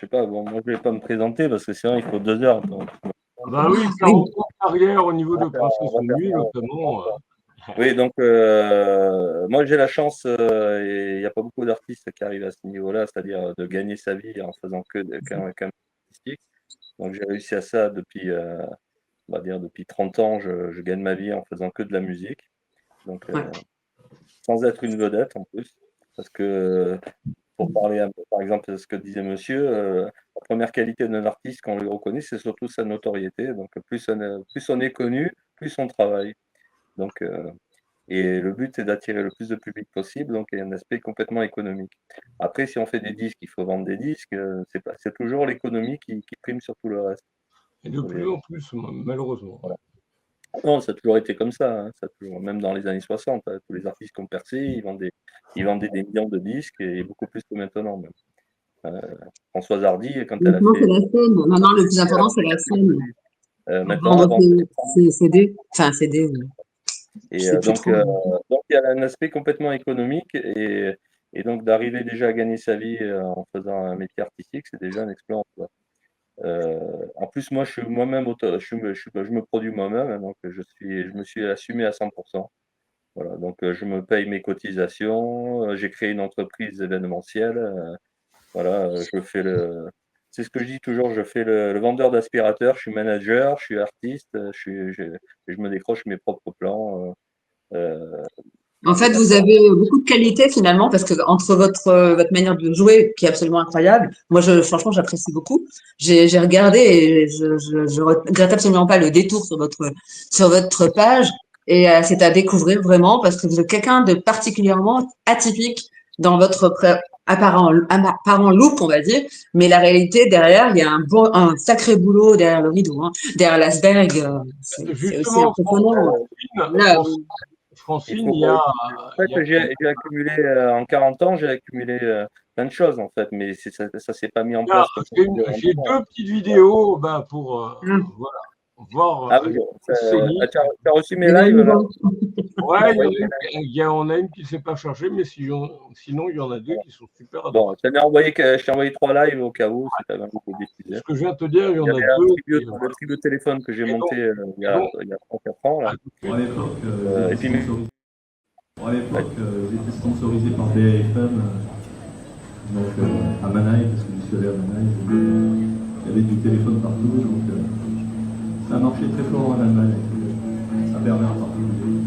sais pas, bon, moi je vais pas me présenter parce que sinon il faut 2 heures. Donc, Bah oui, 40 ans de carrière au niveau on va de faire, on Princesse va faire Nuit, ça. notamment. Oui, donc moi j'ai la chance, et il n'y a pas beaucoup d'artistes qui arrivent à ce niveau-là, c'est-à-dire de gagner sa vie en faisant qu'un artistique. Donc j'ai réussi à ça depuis, on va dire depuis 30 ans, je gagne ma vie en faisant que de la musique. Donc Ouais. sans être une vedette en plus, parce que pour parler par exemple de ce que disait monsieur, la première qualité d'un artiste quand on le reconnaît, c'est surtout sa notoriété. Donc plus on est connu, plus on travaille. Donc et le but, c'est d'attirer le plus de public possible, donc il y a un aspect complètement économique. Après, si on fait des disques, il faut vendre des disques, c'est toujours l'économie qui prime sur tout le reste. Et de plus en plus, malheureusement. Voilà. Non, ça a toujours été comme ça, hein, même dans les années 60, tous les artistes qui ont percé, ils vendaient des millions de disques et beaucoup plus que maintenant même. Françoise Hardy, quand elle a Maintenant, c'est fait... la scène. Maintenant, le plus important, c'est la scène. maintenant, Vendre avant, ses CD. Enfin, CD, je et sais plus donc, trop. donc, il y a un aspect complètement économique et donc d'arriver déjà à gagner sa vie en faisant un métier artistique, c'est déjà un exploit en soi. En plus, moi, je suis moi-même auteur, je me produis moi-même, hein, donc je me suis assumé à 100%. Voilà, donc je me paye mes cotisations, j'ai créé une entreprise événementielle, voilà, je fais c'est ce que je dis toujours, je fais le vendeur d'aspirateur, je suis manager, je suis artiste, je me décroche mes propres plans. Euh, En fait, et vous avez beaucoup de qualité finalement, parce que entre votre manière de jouer, qui est absolument incroyable, moi, franchement, j'apprécie beaucoup. J'ai regardé et je regrette absolument pas le détour sur votre page. Et c'est à découvrir vraiment, parce que vous êtes quelqu'un de particulièrement atypique dans votre apparent look, on va dire. Mais la réalité derrière, il y a un sacré boulot derrière le rideau, hein, derrière l'iceberg. C'est aussi Justement, impressionnant. Là, il Francine, faut, en fait, j'ai accumulé, en 40 ans, j'ai accumulé plein de choses, en fait, mais ça s'est pas mis en place comme ça. j'ai deux petites vidéos pour voilà, voir Ah oui, Céline. t'as reçu mes les lives là? monuments. Ouais, Ouais, on a une qui ne s'est pas chargée, mais sinon, il y en a deux qui sont super bon, adorables. je t'ai envoyé 3 lives au cas où, si tu avais envie de les diffuser. Ce que je viens de te dire, il y Il y en a avait deux. le tribut téléphone que j'ai Et donc, monté et donc, il y a 3-4 ans, là. à tout de Bon, à suite. l'époque, Et puis, ouais. j'étais sponsorisé par BFM, donc à Manaï, parce que je suis allé à Manaï, il y avait du téléphone partout, donc ça a marché très fort en Allemagne, à Berlin en particulier.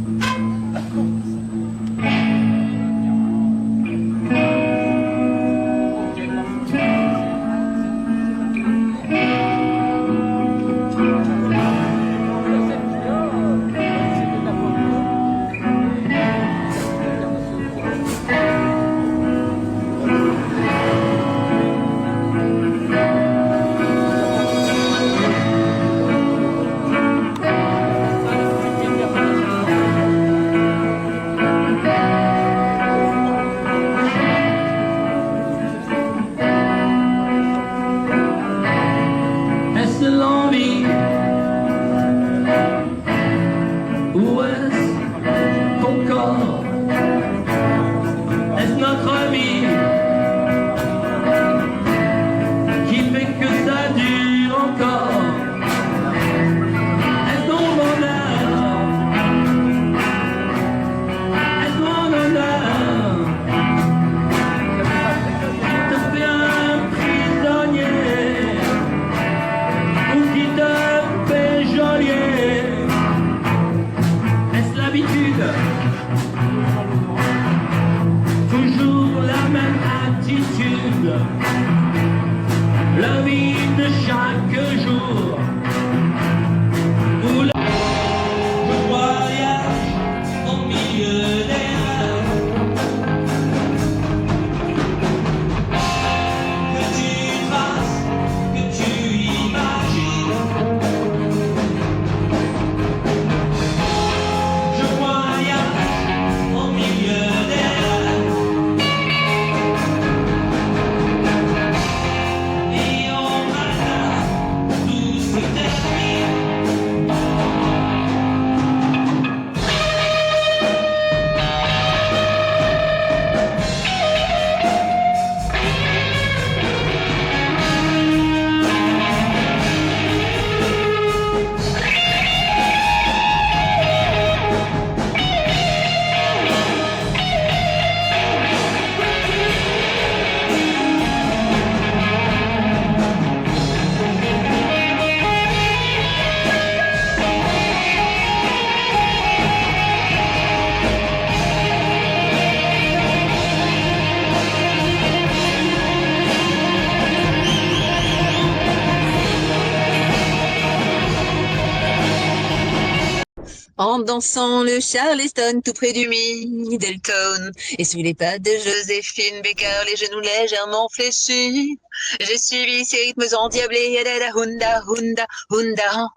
en dansant le Charleston tout près du Middleton. Et sous les pas de Joséphine Baker, les genoux légèrement fléchis, j'ai suivi ces rythmes endiablés. Yadada, hunda, hunda, hunda.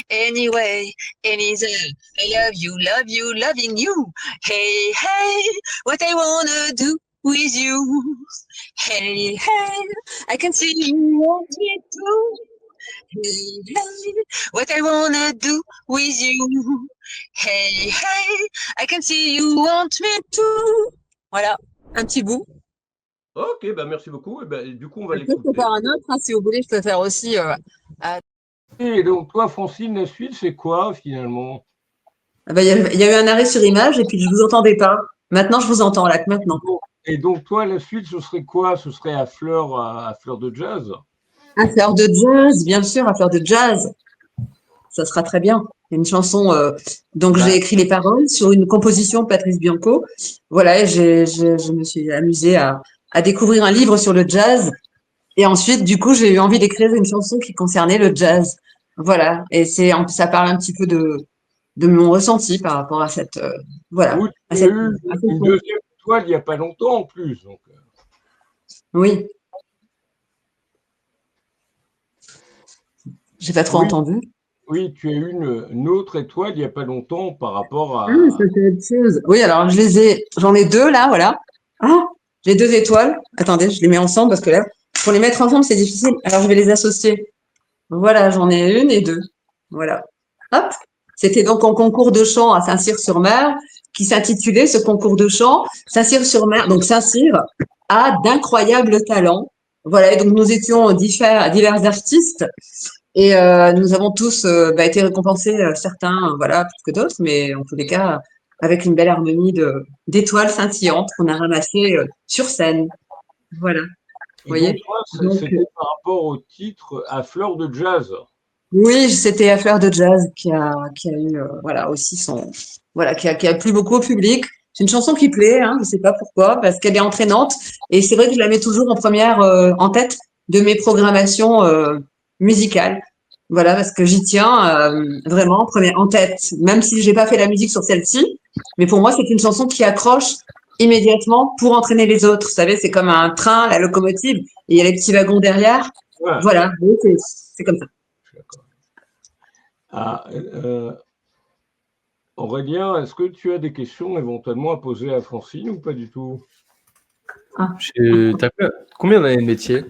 Anyway, Elisa, I love you, loving you. Hey, hey, what I wanna do with you. Hey, hey, I can see you want me too. Hey, hey, what I wanna do with you. Hey, hey, I can see you want me too. Voilà, un petit bout. Ok, bah merci beaucoup. Et ben, du coup, on va Je peux l'écouter. faire un autre, hein, si vous voulez, je peux faire aussi. Et donc, toi, Francine, la suite, c'est quoi finalement? Il y a eu un arrêt sur image et puis je vous entendais pas. Maintenant, je vous entends là, que maintenant. Et donc, toi, la suite, ce serait quoi? Ce serait à fleur de jazz? À fleur de jazz, bien sûr, à fleur de jazz. Ça sera très bien. Il y a une chanson, donc j'ai écrit les paroles sur une composition de Patrice Bianco. Voilà, et je me suis amusée à découvrir un livre sur le jazz. Et ensuite, du coup, j'ai eu envie d'écrire une chanson qui concernait le jazz. Voilà, et ça parle un petit peu de mon ressenti par rapport à cette, voilà, Oui, à tu as cette, eu à ce une son. deuxième étoile il n'y a pas longtemps en plus. Donc, Oui, j'ai pas trop oui, entendu. oui, tu as eu une autre étoile il n'y a pas longtemps par rapport Ah, à. ça fait autre chose. Oui, alors j'en ai deux là, voilà. Ah, j'ai deux étoiles. Attendez, je les mets ensemble parce que là, pour les mettre ensemble, c'est difficile. Alors je vais les associer. Voilà, j'en ai une et deux. Voilà. Hop. C'était donc un concours de chant à Saint-Cyr-sur-Mer qui s'intitulait ce concours de chant Saint-Cyr-sur-Mer. Donc Saint-Cyr a d'incroyables talents. Voilà, et donc nous étions divers artistes et nous avons tous été récompensés, certains, voilà, plus que d'autres, mais en tous les cas, avec une belle harmonie d'étoiles scintillantes qu'on a ramassées sur scène. Voilà, vous Et donc, voyez. toi, Donc, c'était par rapport au titre à fleur de jazz. oui, c'était à fleur de jazz qui a eu, voilà, aussi voilà, qui a plu beaucoup au public. C'est une chanson qui plaît, hein, je sais pas pourquoi, parce qu'elle est entraînante. Et c'est vrai que je la mets toujours en première, en tête de mes programmations musicales. Voilà, parce que j'y tiens vraiment en tête, même si j'ai pas fait la musique sur celle-ci. Mais pour moi, c'est une chanson qui accroche immédiatement pour entraîner les autres. Vous savez, c'est comme un train, la locomotive, et il y a les petits wagons derrière. Ouais, Voilà, oui, c'est comme ça. je suis d'accord. Ah, Aurélien, est-ce que tu as des questions éventuellement à poser à Francine ou pas du tout? T'as combien d'années de métier?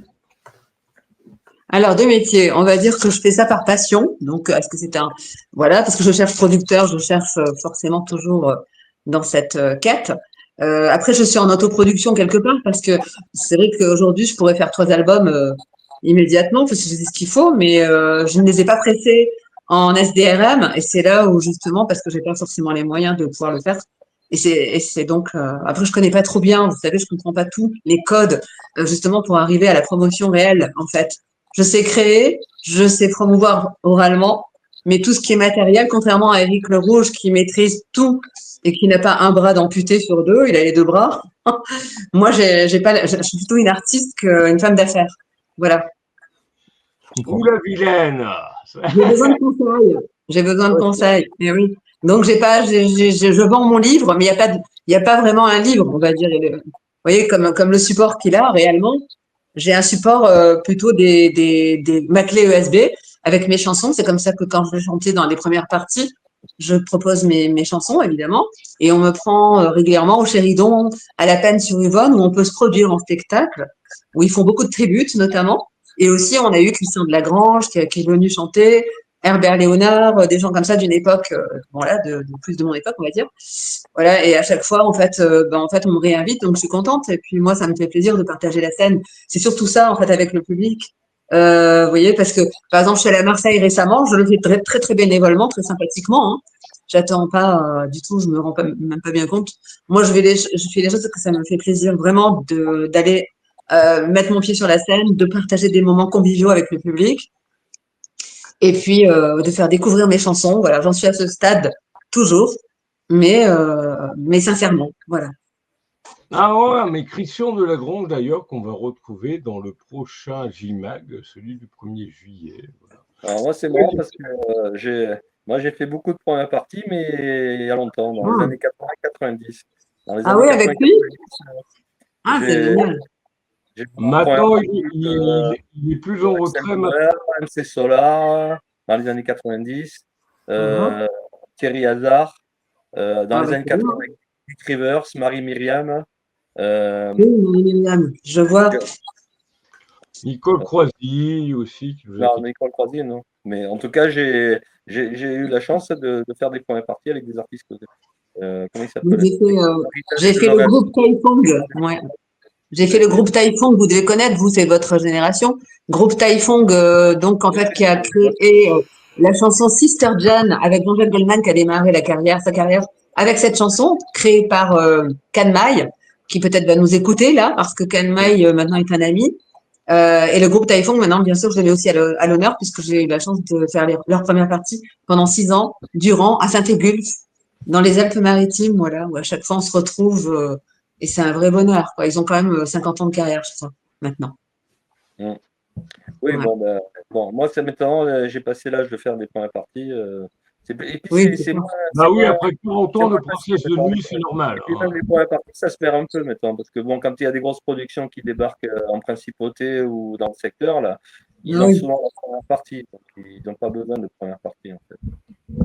Alors, de métier, on va dire que je fais ça par passion. Donc, est-ce que c'est voilà, parce que je cherche producteur, je cherche forcément toujours dans cette quête. Après, je suis en autoproduction quelque part parce que c'est vrai qu'aujourd'hui, je pourrais faire 3 albums immédiatement parce que je sais ce qu'il faut, mais je ne les ai pas pressés en SDRM et c'est là où justement, parce que j'ai pas forcément les moyens de pouvoir le faire. Et c'est donc, après, je connais pas trop bien, vous savez, je comprends pas tous les codes, justement, pour arriver à la promotion réelle, en fait. Je sais créer, je sais promouvoir oralement, mais tout ce qui est matériel, contrairement à Éric Le Rouge qui maîtrise tout et qui n'a pas un bras d'amputé sur deux, il a les deux bras. Moi, j'ai pas, je suis plutôt une artiste qu'une femme d'affaires. Voilà. Ou la vilaine! J'ai besoin de conseils. J'ai besoin de conseils. Et oui. Donc, je vends mon livre, mais il y a pas vraiment un livre, on va dire. Vous voyez, comme le support qu'il a réellement. J'ai un support plutôt ma clé USB avec mes chansons. C'est comme ça que quand je vais chanter dans les premières parties, je propose mes chansons, évidemment. Et on me prend régulièrement au Chéridon, à la Peine sur Yvonne, où on peut se produire en spectacle, où ils font beaucoup de tributes, notamment. Et aussi, on a eu Christian de Lagrange qui est venu chanter, Herbert Léonard, des gens comme ça d'une époque, voilà, de plus de mon époque, on va dire. Voilà, et à chaque fois, en fait, on me réinvite, donc je suis contente. Et puis moi, ça me fait plaisir de partager la scène. C'est surtout ça, en fait, avec le public. Vous voyez, parce que, par exemple, je suis allée à Marseille récemment, je le fais très, très, très bénévolement, très sympathiquement. Hein. J'attends pas du tout, je me rends même pas bien compte. Moi, je fais les choses parce que ça me fait plaisir vraiment d'aller mettre mon pied sur la scène, de partager des moments conviviaux avec le public, et puis de faire découvrir mes chansons. Voilà, j'en suis à ce stade toujours, mais sincèrement, voilà. Ah ouais, mais Christian de Lagrange d'ailleurs, qu'on va retrouver dans le prochain JMAG, celui du 1er juillet. Voilà. Alors moi, c'est marrant parce que Moi, j'ai fait beaucoup de premières parties, mais il y a longtemps, dans les Ah, années 80-90. Dans les ah années oui, avec lui? 80-90, Ah, c'est j'ai génial. j'ai fait une première Maintenant, partie il est plus en Axel retrait Bauer, maintenant. MC Solar, dans les années 90, Ah, euh, Thierry Hazard, dans ah, les bah, années c'est bien. 80, Dick Rivers, Marie Myriam, Oui, euh, Myriam, je vois. Nicole Croisy aussi, qui nous a non, quittés. Nicole Croisier, non. Mais en tout cas, j'ai eu la chance de faire des premières parties avec des artistes. Comment il Donc, s'appelle? j'ai Héritage de fait le Lorraine. groupe Taifong. Ouais. J'ai fait le groupe Taifong, vous devez connaître, vous, c'est votre génération. Groupe Taifong, donc, en fait, qui a créé la chanson Sister Jan avec Jean-Jacques Goldman, qui a démarré sa carrière avec cette chanson, créée par Kanmai, qui peut-être va nous écouter là, parce que Kanmai, maintenant, est un ami. Et le groupe Taifong, maintenant, bien sûr, je le mets aussi à l'honneur, puisque j'ai eu la chance de faire leur première partie pendant 6 ans, durant, à Saint-Égulf, dans les Alpes-Maritimes, voilà, où à chaque fois on se retrouve, et c'est un vrai bonheur, quoi. Ils ont quand même 50 ans de carrière, je crois, maintenant. Mm. Oui, Ouais. bon, moi, c'est maintenant, j'ai passé l'âge de faire des premières parties. Et puis, Oui, c'est ça. Bah oui, après 40 c'est ans de moins facile princesse de maintenant. nuit, c'est normal. Et puis même les premières parties, ça se perd un peu maintenant, parce que bon, quand il y a des grosses productions qui débarquent en principauté ou dans le secteur, là, ils Ah ont oui, souvent la première partie, donc ils n'ont pas besoin de première partie, en fait.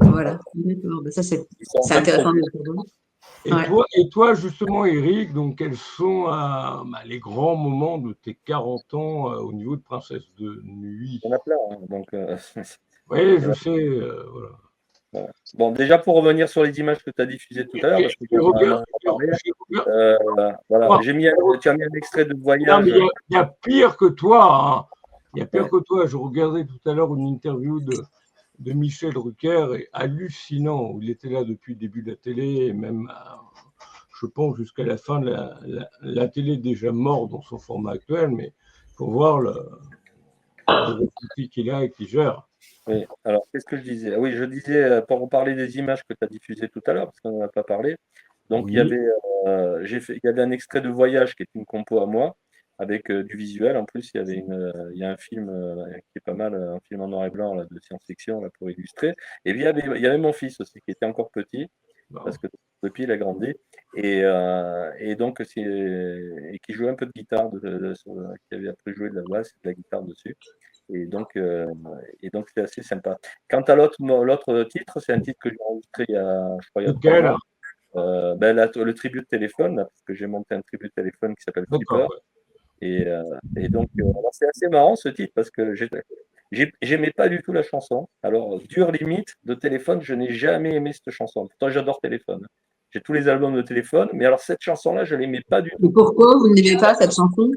voilà. D'accord. Ben, ça, Ils sont en c'est train de intéressant de produire. le savoir. Et Ouais. toi, justement, Eric, donc quels sont les grands moments de tes 40 ans au niveau de princesse de nuit? Il y en a plein, hein, donc Oui, il y en je a- sais. Voilà. voilà. Bon, déjà pour revenir sur les images que tu as diffusées tout à l'heure, parce que J'ai on en regardé, a parlé, j'ai regardé- euh, voilà, Ah, tu as mis un extrait de non, mais voyage. il y a pire que toi. Hein. Il y a pire Ouais. que toi. Je regardais tout à l'heure une interview de Michel Drucker, et hallucinant, où il était là depuis le début de la télé, et même, je pense, jusqu'à la fin de la télé déjà morte dans son format actuel, mais il faut voir le ressenti qu'il a et qu'il gère. Oui, alors qu'est-ce que je disais? Ah oui, je disais, pour reparler des images que tu as diffusées tout à l'heure, parce qu'on n'en a pas parlé. Donc Oui, il y avait un extrait de Voyage qui est une compo à moi, avec du visuel. En plus, il y a un film qui est pas mal, un film en noir et blanc là, de science-fiction là, pour illustrer. Et puis il y avait mon fils aussi, qui était encore petit, parce bon. que depuis il a grandi, et donc et qui jouait un peu de guitare, qui avait appris à jouer de la basse et de la guitare dessus. Et donc, euh, et donc c'est assez sympa. Quant à l'autre titre, c'est un titre que j'ai enregistré je crois, il y a 3 Lequel? ans. Le tribut de téléphone, là, parce que j'ai monté un tribut de téléphone qui s'appelle Flipper. D'accord. Ouais. Et donc, alors, c'est assez marrant ce titre parce que j'aimais pas du tout la chanson. Alors, dure limite de téléphone, je n'ai jamais aimé cette chanson. Pourtant, j'adore téléphone. J'ai tous les albums de téléphone, mais alors cette chanson-là, je l'aimais pas du Et tout. pourquoi vous n'aimez pas cette chanson?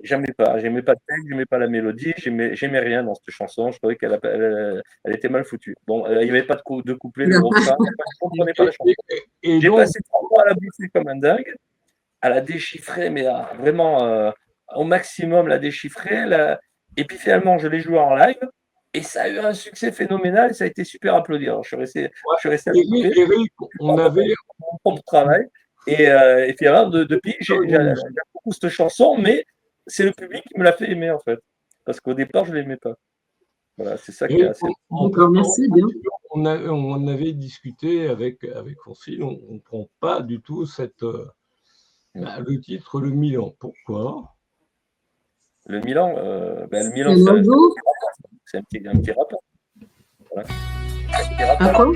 J'aimais pas le texte, j'aimais pas la mélodie, j'aimais rien dans cette chanson. Je trouvais elle était mal foutue. Bon, il n'y avait pas de couplet, de refrain. Enfin, je ne comprenais pas la chanson. Et J'ai donc, passé 3 mois à la bouffer comme un dingue, à la déchiffrer, mais vraiment au maximum la déchiffrer. Et puis finalement, je l'ai joué en live et ça a eu un succès phénoménal et ça a été super applaudi. Alors, je suis resté à l'écouter Eric, on avait mon propre travail. Et finalement, depuis, j'aime beaucoup cette chanson, mais c'est le public qui me l'a fait aimer en fait. Parce qu'au départ, je ne l'aimais pas. Voilà, c'est ça qui est Et assez. en D'accord, préparant merci bien. on avait discuté avec Francine, on ne prend pas du tout le titre Le Milan. Pourquoi? Le Milan, le C'est Milan, un oiseau? c'est un petit rappeur. Voilà. Un petit Un rapace. quoi?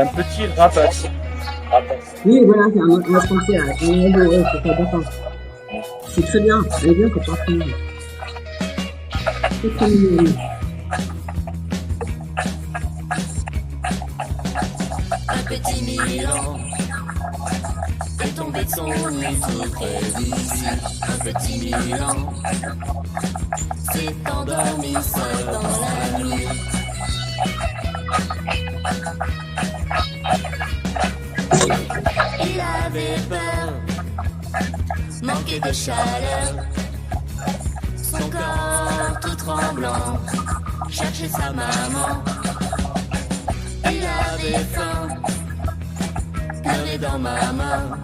Un petit rapace. Oui, voilà, c'est un français, un oiseau, ouais, c'est ça, d'accord. C'est très bien, elle est bien cette chanson. C'est très mignon. Un petit Milan est tombé de son nid tout près d'ici. Un petit Milan s'est endormi seul dans la nuit. Il avait peur, manquait de chaleur, son corps tout tremblant cherchait sa maman. Il avait faim, pleurait dans ma main.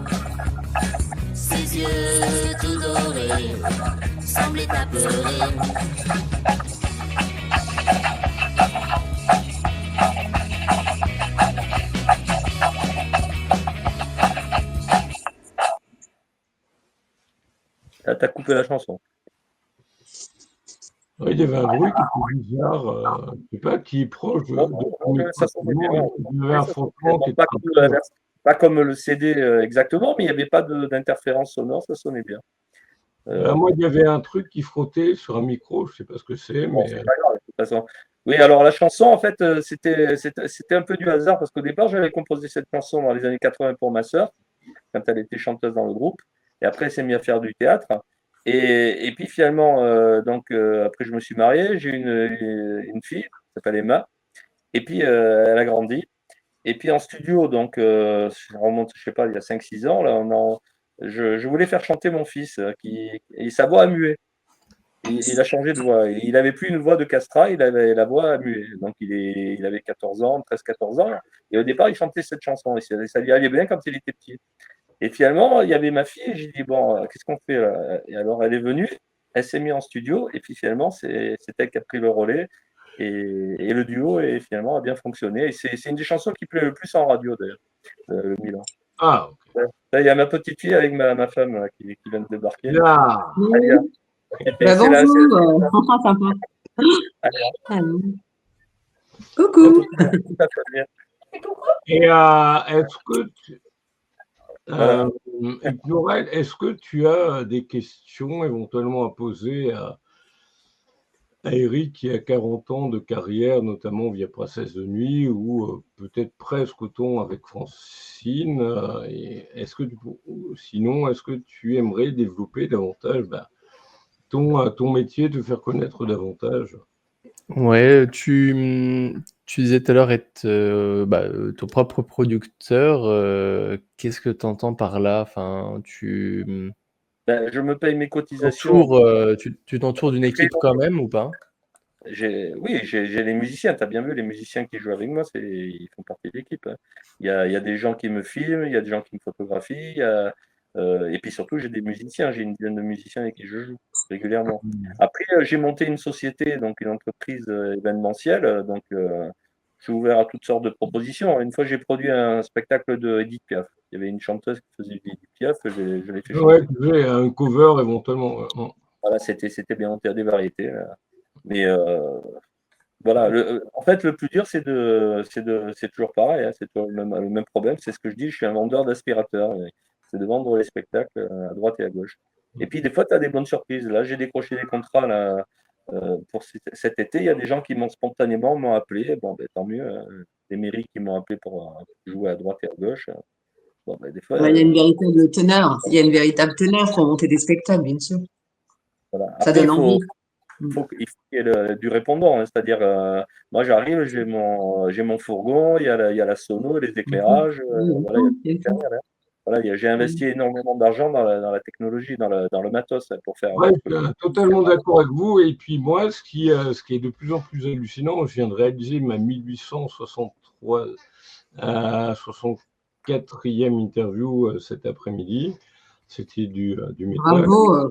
Ses yeux tout dorés semblaient apeurés. couper la chanson. Oui, il y avait un bruit qui était bizarre, je sais pas, qui est proche de Bon, ton micro. ça sonnait bien. Il y avait Oui, un ça sonnait frottement bien. qui Bon, était pas comme le CD exactement, mais il n'y avait pas d'interférence sonore, ça sonnait bien. moi, il y avait un truc qui frottait sur un micro, je sais pas ce que c'est, Bon, mais c'est pas grave, de toute façon. Oui, alors la chanson, en fait, c'était un peu du hasard parce qu'au départ, j'avais composé cette chanson dans les années 80 pour ma sœur, quand elle était chanteuse dans le groupe. Et après, elle s'est mise à faire du théâtre. Et puis finalement, après, je me suis marié, j'ai une fille, qui s'appelle Emma. Et puis, elle a grandi. Et puis en studio, donc, ça remonte, je sais pas, il y a 5 6 ans, là, je voulais faire chanter mon fils, et sa voix a mué. Il a changé de voix. Il n'avait plus une voix de castrat, il avait la voix à muet. Donc il avait 14 ans, 13 14 ans. Et au départ, il chantait cette chanson. Et ça lui allait bien quand il était petit. Et finalement, il y avait ma fille, et j'ai dit, bon, qu'est-ce qu'on fait là? Et alors elle est venue, elle s'est mise en studio, et puis finalement, c'est elle qui a pris le relais. Et le duo, et finalement, a bien fonctionné. Et c'est une des chansons qui plaît le plus en radio, d'ailleurs, le Milan. ah, ok. Là, il y a ma petite fille avec ma femme là, qui vient de débarquer. Là, Alia, Bah, c'est là, c'est bonjour, sympa. Alia. Alors, En coucou. tout cas, bien. et est-ce que Voilà. Laurel, est-ce que tu as des questions éventuellement à poser à Eric qui a 40 ans de carrière, notamment via Princesse de Nuit, ou peut-être presque autant avec Francine. Et sinon, est-ce que tu aimerais développer davantage ton métier, te faire connaître davantage? Ouais, tu disais tout à l'heure être ton propre producteur. Qu'est-ce que tu entends par là? Enfin, Ben, je me paye mes cotisations. tu t'entoures d'une équipe quand même ou pas? Oui, j'ai les musiciens. Tu as bien vu, les musiciens qui jouent avec moi, ils font partie de l'équipe, hein. Il y a des gens qui me filment, il y a des gens qui me photographient. Et puis surtout, j'ai des musiciens. J'ai une dizaine de musiciens avec qui je joue régulièrement. Après, j'ai monté une société, donc une entreprise événementielle. Je suis ouvert à toutes sortes de propositions. Une fois, j'ai produit un spectacle de Edith Piaf. Il y avait une chanteuse qui faisait du Edith Piaf, je l'ai fait Ouais, chanter. tu fais un cover éventuellement. Ouais. Voilà, c'était bien monté à des variétés. Mais voilà, en fait, le plus dur, c'est toujours pareil, hein, c'est toujours le même problème. C'est ce que je dis, je suis un vendeur d'aspirateurs. C'est de vendre les spectacles à droite et à gauche. Et puis, des fois, tu as des bonnes surprises. Là, j'ai décroché des contrats là, pour cet été. Il y a des gens qui m'ont appelé. Bon, ben, tant mieux, hein. Des mairies qui m'ont appelé pour jouer à droite et à gauche. Bon, ben, des fois, Ouais, il y a une véritable teneur. Il y a une véritable teneur pour monter des spectacles, bien sûr. voilà. Ça Après, donne envie. il faut qu'il y ait du répondant, hein. C'est-à-dire, moi j'arrive, j'ai mon fourgon, il y a la sono, les éclairages, voilà, il y a tout Bien sûr. derrière, hein. Voilà, j'ai investi énormément d'argent dans la technologie, dans le matos, hein, pour faire. Ouais, je suis totalement d'accord avec vous. Et puis moi, ce qui est de plus en plus hallucinant, je viens de réaliser ma 1863 64e interview cet après-midi. C'était du métal. Bravo.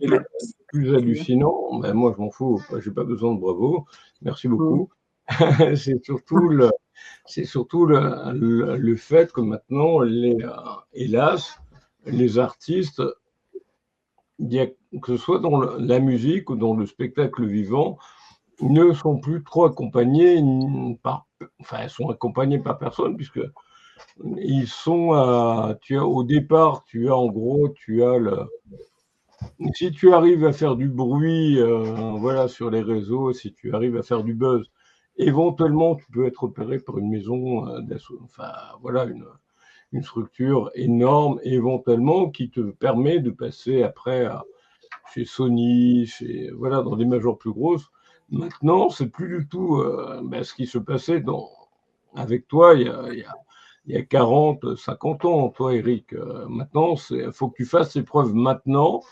Et le plus hallucinant, ben moi je m'en fous, j'ai pas besoin de bravo, merci beaucoup. C'est surtout le fait que maintenant, hélas, les artistes, que ce soit dans la musique ou dans le spectacle vivant, ne sont plus trop accompagnés ils sont accompagnés par personne, puisque ils sont au départ, si tu arrives à faire du bruit, voilà, sur les réseaux, si tu arrives à faire du buzz, éventuellement, tu peux être repéré par une maison enfin, voilà, une structure énorme, éventuellement, qui te permet de passer après chez Sony, voilà, dans des majors plus grosses. Maintenant, c'est plus du tout ce qui se passait avec toi il y a 40, 50 ans, toi, Eric. Maintenant, il faut que tu fasses tes preuves maintenant.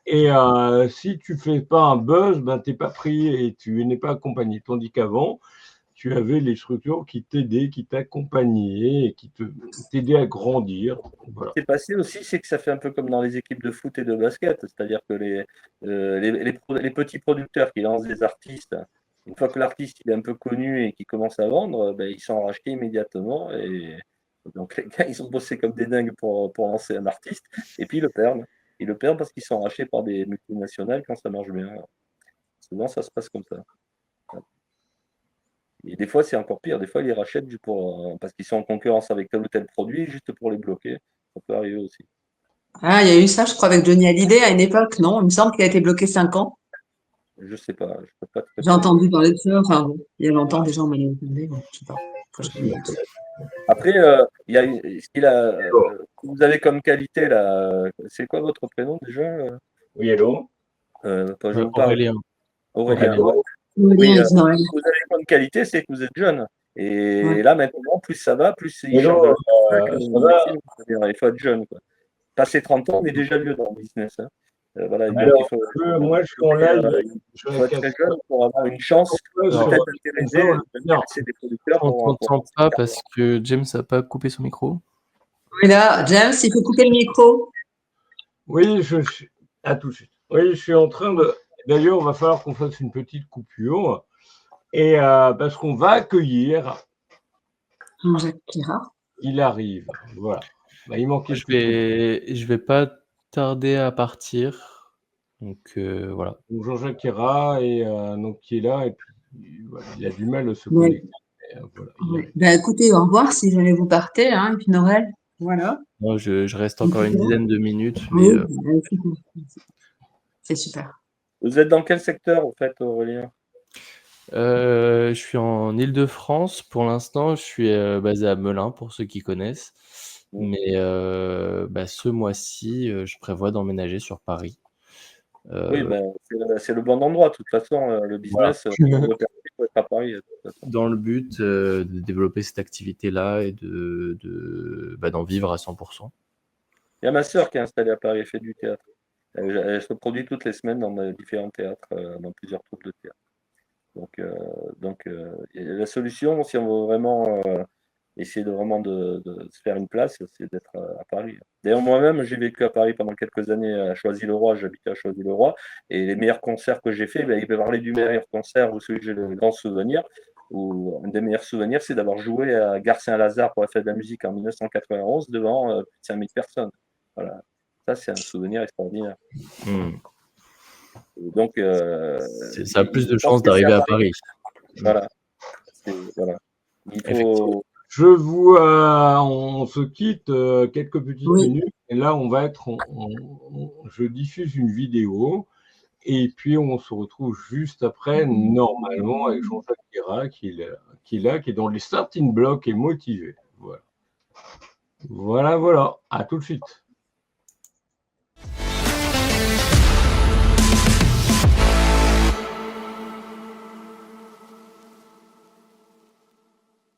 Et si tu fais pas un buzz, tu n'es pas pris et tu n'es pas accompagné. Tandis qu'avant, tu avais les structures qui t'aidaient, qui t'accompagnaient et qui t'aidaient à grandir. Voilà. Ce qui s'est passé aussi, c'est que ça fait un peu comme dans les équipes de foot et de basket, c'est-à-dire que les petits producteurs qui lancent des artistes, une fois que l'artiste il est un peu connu et qu'il commence à vendre, ben, ils sont rachetés immédiatement. Et donc les gars, ils ont bossé comme des dingues pour lancer un artiste, et puis ils le perdent. Ils le perdent parce qu'ils sont rachetés par des multinationales quand ça marche bien. Souvent, ça se passe comme ça. Et des fois, c'est encore pire. Des fois, ils les rachètent juste parce qu'ils sont en concurrence avec tel ou tel produit, juste pour les bloquer. Ça peut arriver aussi. Ah, il y a eu ça, je crois, avec Johnny Hallyday à une époque, non? Il me semble qu'il a été bloqué 5 ans. Je sais pas. Je peux pas te J'ai répondre. entendu parler de ça. Enfin, bon, il y a longtemps déjà, on m'a entendu. Bon, je sais pas. Faut que je regarde. Après, il y a ce qu'il a, vous avez comme qualité là. C'est quoi votre prénom déjà? Oui, hello. Quand je vous parle. Aurélien. Aurélien. Aurélien. Ouais. Aurélien Oui, et Noël. ce que vous avez comme qualité, c'est que vous êtes jeune. Et Ouais. là, maintenant, plus ça va, plus il Hello, change de ça va? Maxime, c'est-à-dire, il faut être jeune, quoi. Passer 30 ans, on est déjà vieux dans le business. Hein. Voilà, donc Alors, il faut, moi, je suis en live il sur faut la être très casquette. jeune pour avoir une chance Alors, peut-être d'intéresser des producteurs on pour t'entend pas parce que James n'a pas coupé son micro. Oui, là, James, il faut couper le micro. Oui, je suis. À tout de suite. Oui, je suis en train de. D'ailleurs, il va falloir qu'on fasse une petite coupure. Et parce qu'on va accueillir. Jean-Jacques Pirard. Il arrive. Voilà. Bah, il manquait Je plus que. vais pas tarder à partir. Donc voilà. Donc, Jean-Jacques Guérin et donc qui est là et puis voilà, il a du mal à se Ouais. connecter. Mais, voilà, il Ouais. arrive. Ben, écoutez, au revoir si jamais vous partez, hein, et puis Noël. Voilà. Moi, je reste encore une dizaine de minutes, mais Oui, ben, c'est super. Vous êtes dans quel secteur, en fait, Aurélien? je suis en Île-de-France pour l'instant. Je suis basé à Melun pour ceux qui connaissent. Mais ce mois-ci, je prévois d'emménager sur Paris. Oui, ben, c'est le bon endroit. De toute façon, le business, Voilà. il faut être à Paris. De toute façon. Dans le but de développer cette activité-là et d'en vivre à 100%. Il y a ma sœur qui est installée à Paris, elle fait du théâtre. Elle se produit toutes les semaines dans différents théâtres, dans plusieurs troupes de théâtre. Donc, la solution, si on veut vraiment essayer de se faire une place, c'est d'être à Paris. D'ailleurs, moi-même, j'ai vécu à Paris pendant quelques années à Choisy-le-Roi, j'habitais à Choisy-le-Roi, et les meilleurs concerts que j'ai faits, il peut parler du meilleur concert ou celui que j'ai le grand souvenir, ou un des meilleurs souvenirs, c'est d'avoir joué à Gare Saint-Lazare pour la fête de la musique en 1991 devant plus de 5000 personnes. Voilà. Ça, c'est un souvenir extraordinaire. Et donc, ça a plus de je pense chances que c'est d'arriver à Paris. Paris. Voilà. Il faut. Je vous, on se quitte quelques petites Oui. minutes et là on va être, je diffuse une vidéo et puis on se retrouve juste après normalement avec Jean-Jacques Guérin qui est dans les starting blocks et motivé. Voilà. À tout de suite.